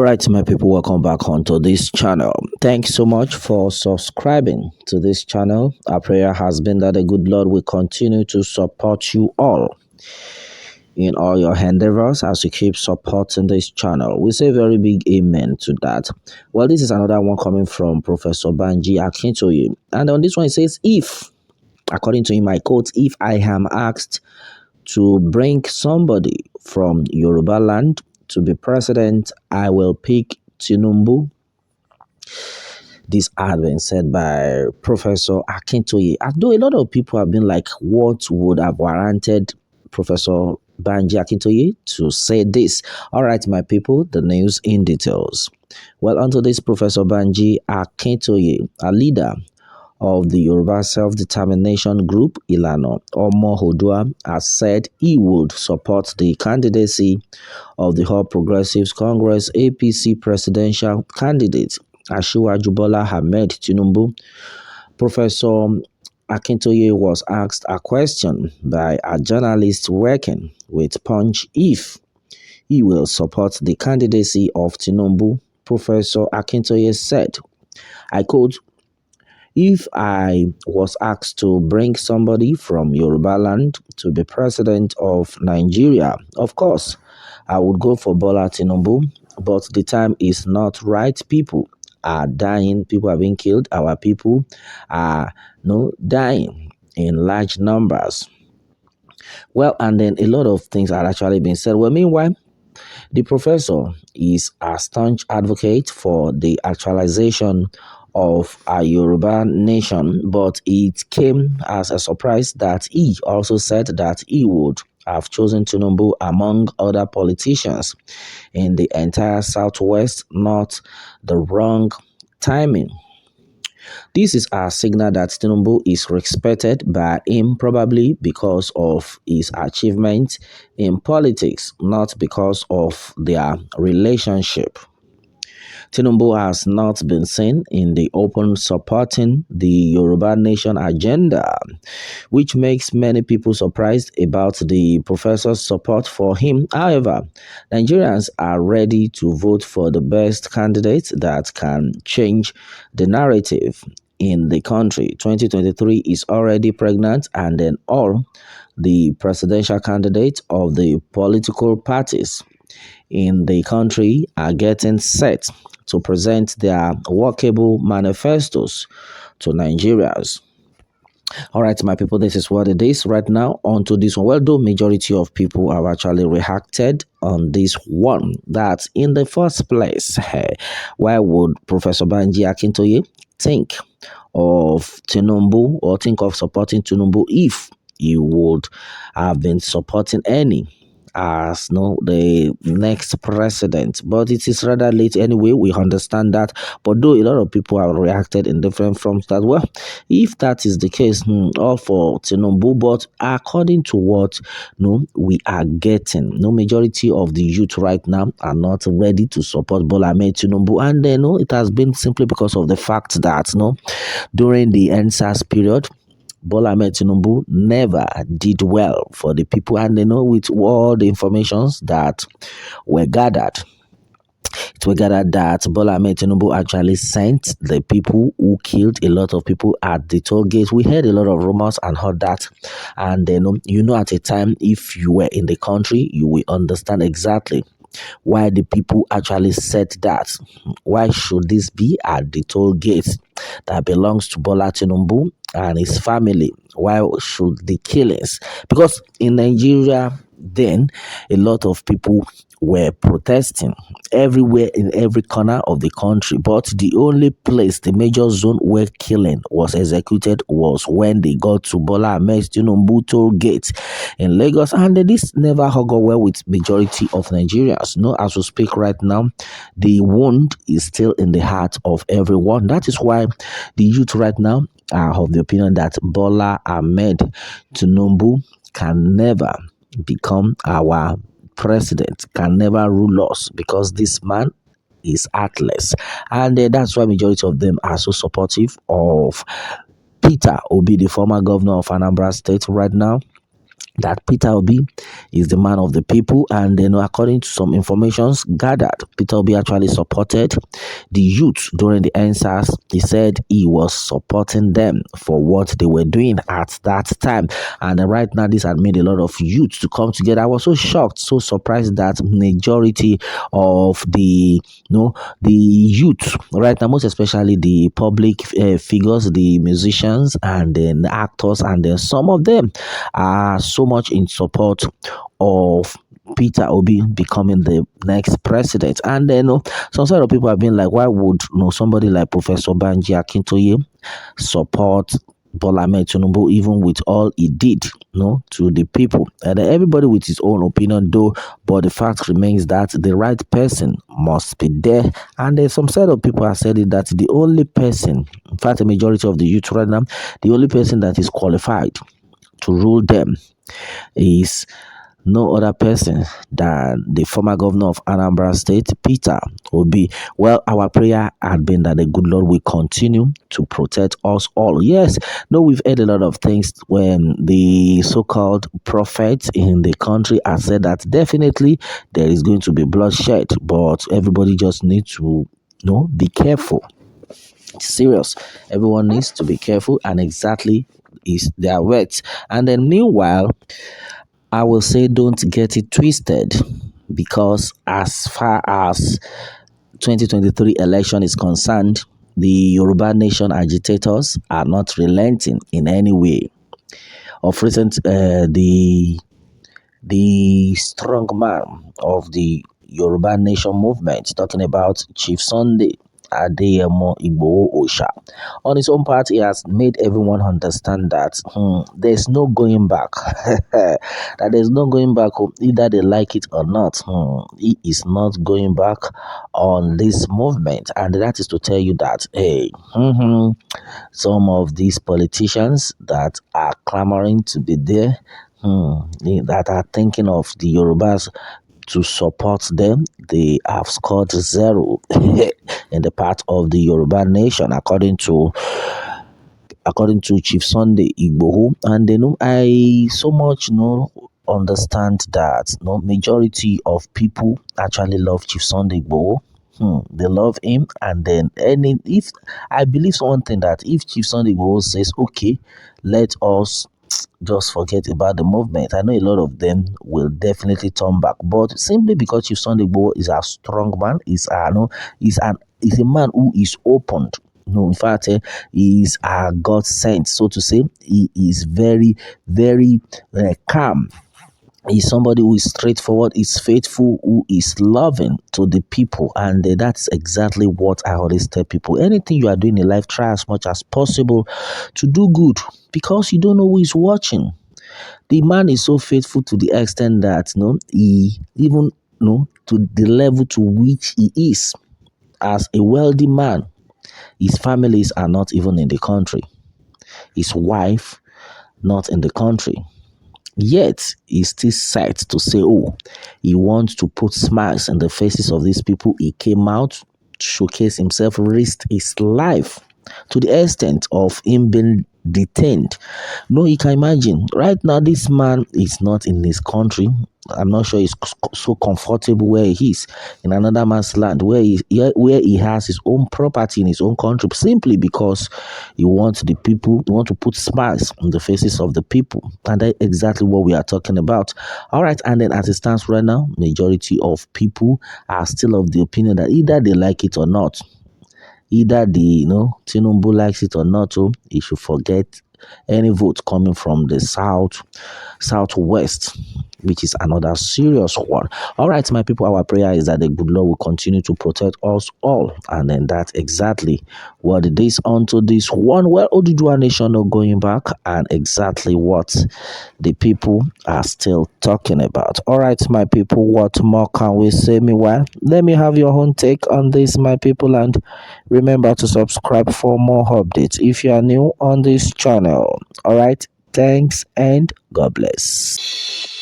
Alright, my people, welcome back onto this channel. Thanks so much for subscribing to this channel. Our prayer has been that the good Lord will continue to support you all in all your endeavors as you keep supporting this channel. We say very big amen to that. Well, this is another one coming from Professor Banji Akintoye. And on this one, it says, if, according to him, I quote, if I am asked to bring somebody from Yoruba land to be president, I will pick Tinubu. This had been said by Professor Akintoye. Although a lot of people have been like, what would have warranted Professor Banji Akintoye to say this? All right, my people, the news in details. Well, onto this, Professor Banji Akintoye, a leader of the Yoruba Self-Determination Group, Ilana Omo Hodua, has said he would support the candidacy of the All Progressives Congress APC presidential candidate, Asiwaju Bola Ahmed Tinubu. Professor Akintoye was asked a question by a journalist working with Punch if he will support the candidacy of Tinubu. Professor Akintoye said, I quote, if I was asked to bring somebody from Yoruba land to be president of Nigeria, of course, I would go for Bola Tinubu, but the time is not right. People are dying. People are being killed. Our people are dying in large numbers. Well, and then a lot of things are actually being said. Well, meanwhile, the professor is a staunch advocate for the actualization of a Yoruba nation, but it came as a surprise that he also said that he would have chosen Tinubu among other politicians in the entire Southwest, not the wrong timing. This is a signal that Tinubu is respected by him probably because of his achievements in politics, not because of their relationship. Tinubu has not been seen in the open supporting the Yoruba nation agenda, which makes many people surprised about the professor's support for him. However, Nigerians are ready to vote for the best candidate that can change the narrative in the country. 2023 is already pregnant, and then all the presidential candidates of the political parties in the country are getting set to present their workable manifestos to Nigerians. All right, my people, this is what it is right now. On to this one. Well, the majority of people have actually reacted on this one. That in the first place, why would Professor Banji Akintoye think of Tinubu or think of supporting Tinubu if he would have been supporting any as the next president? But it is rather late anyway. We understand that, but though a lot of people have reacted in different forms that, well, if that is the case, all for Tinubu. But according to what we are getting, no majority of the youth right now are not ready to support Bola Ahmed Tinubu, and then it has been simply because of the fact that during the NSAS period, Bola Ahmed Tinubu never did well for the people, and with all the informations that were gathered, it was gathered that Bola Ahmed Tinubu actually sent the people who killed a lot of people at the toll gate. We heard a lot of rumors and heard that, and then at a time, if you were in the country, you will understand exactly why the people actually said that. Why should this be at the toll gate that belongs to Bola Tinubu and his family? Why should the killings? Because in Nigeria then, a lot of people were protesting everywhere in every corner of the country, but the only place, the major zone where killing was executed was when they got to Bola Ahmed Tinubu toll gate in Lagos, and this never got well with majority of Nigerians. As we speak right now, the wound is still in the heart of everyone. That is why the youth right now are of the opinion that Bola Ahmed Tinubu can never become our president, can never rule us, because this man is heartless. And that's why majority of them are so supportive of Peter Obi, the former governor of Anambra State right now, that Peter Obi is the man of the people, and then according to some informations gathered, Peter Obi actually supported the youth during the NSAS. He said he was supporting them for what they were doing at that time, and right now this had made a lot of youth to come together. I was so shocked, so surprised that majority of the the youth right now, most especially the public figures, the musicians and then the actors, and then some of them are so much in support of Peter Obi becoming the next president. And then some sort of people have been like, why would somebody like Professor Banji Akintoye support Bola Ahmed Tinubu, even with all he did to the people? And everybody with his own opinion though, but the fact remains that the right person must be there. And there's some set of people have said it, that the only person, in fact a majority of the youth right now, the only person that is qualified to rule them is no other person than the former governor of Anambra State, Peter Obi. Well, our prayer had been that the good Lord will continue to protect us all. Yes, no, we've heard a lot of things when the so-called prophets in the country have said that definitely there is going to be bloodshed, but everybody just needs to be careful. It's serious. Everyone needs to be careful, and exactly is their words. And then meanwhile, I will say don't get it twisted, because as far as 2023 election is concerned, the Yoruba Nation agitators are not relenting in any way. Of recent, the strong man of the Yoruba Nation movement, talking about Chief Sunday Adeyemo Igboho Osha. On his own part, he has made everyone understand that there's no going back. That there's no going back, either they like it or not. He is not going back on this movement, and that is to tell you that hey, some of these politicians that are clamoring to be there, that are thinking of the Yorubas to support them, they have scored zero in the part of the Yoruba Nation, according to Chief Sunday Igboho. And I so much understand that majority of people actually love Chief Sunday Igboho. They love him, and then if I believe one thing, that if Chief Sunday Igboho says, okay, let us just forget about the movement, I know a lot of them will definitely turn back. But simply because Chief Sunday Igboho is a strong man, is a man who is opened. No, in fact, he is a God sent, so to say. He is very, very calm. He's somebody who is straightforward, is faithful, who is loving to the people. And that's exactly what I always tell people. Anything you are doing in life, try as much as possible to do good, because you don't know who is watching. The man is so faithful to the extent that he even to the level to which he is as a wealthy man. His families are not even in the country. His wife not in the country. Yet, he's still set to say, he wants to put smiles in the faces of these people. He came out to showcase himself, risked his life to the extent of him being detained. No, you can imagine. Right now, this man is not in his country. I'm not sure he's so comfortable where he is, in another man's land, where he has his own property in his own country, simply because he wants the people, he want to put smiles on the faces of the people. And that's exactly what we are talking about. All right, and then as it stands right now, majority of people are still of the opinion that either they like it or not, either the Tinubu likes it or not, he should forget any vote coming from the southwest, which is another serious one. All right, my people, our prayer is that the good Lord will continue to protect us all, and then that's exactly what it is onto this one. Well, Oduduwa Nation not going back, and exactly what the people are still talking about. All right, my people, what more can we say? Meanwhile, let me have your own take on this, my people, and remember to subscribe for more updates if you are new on this channel. All right, thanks and God bless.